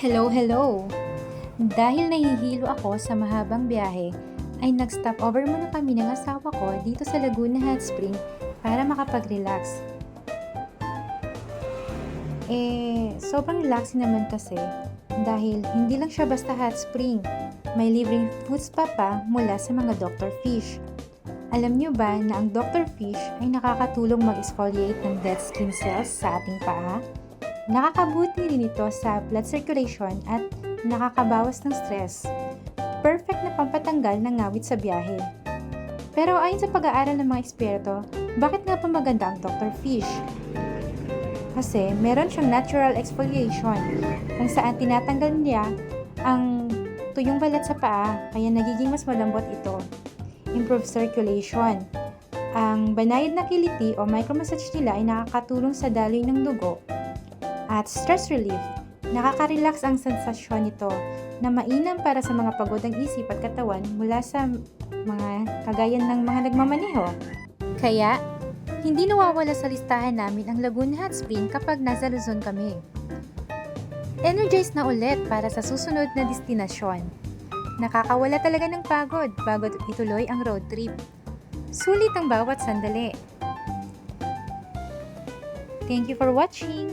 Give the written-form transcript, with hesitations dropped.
Hello, hello! Dahil nahihilo ako sa mahabang biyahe, ay nag-stop over muna kami ng asawa ko dito sa Laguna Hot Spring para makapag-relax. Sobrang relaxing naman kasi dahil hindi lang siya basta hot spring. May libreng food spa pa mula sa mga Dr. Fish. Alam niyo ba na ang Dr. Fish ay nakakatulong mag-exfoliate ng dead skin cells sa ating paa? Nakakabuti rin ito sa blood circulation at nakakabawas ng stress. Perfect na pampatanggal ng ngawit sa biyahe. Pero ayon sa pag-aaral ng mga eksperto, bakit nga pa maganda ang Dr. Fish? Kasi meron siyang natural exfoliation kung saan tinatanggal niya ang tuyong balat sa paa kaya nagiging mas malambot ito. Improve circulation. Ang banayad na kiliti o micromassage nila ay nakakatulong sa daloy ng dugo. At stress relief. Nakaka-relax ang sensasyon nito na mainam para sa mga pagod ang isip at katawan mula sa mga kagayan ng mga nagmamaneho. Kaya, hindi nawawala sa listahan namin ang Laguna Hot Spring kapag nasa Luzon kami. Energized na ulit para sa susunod na destinasyon. Nakakawala talaga ng pagod bago ituloy ang road trip. Sulit ang bawat sandali. Thank you for watching!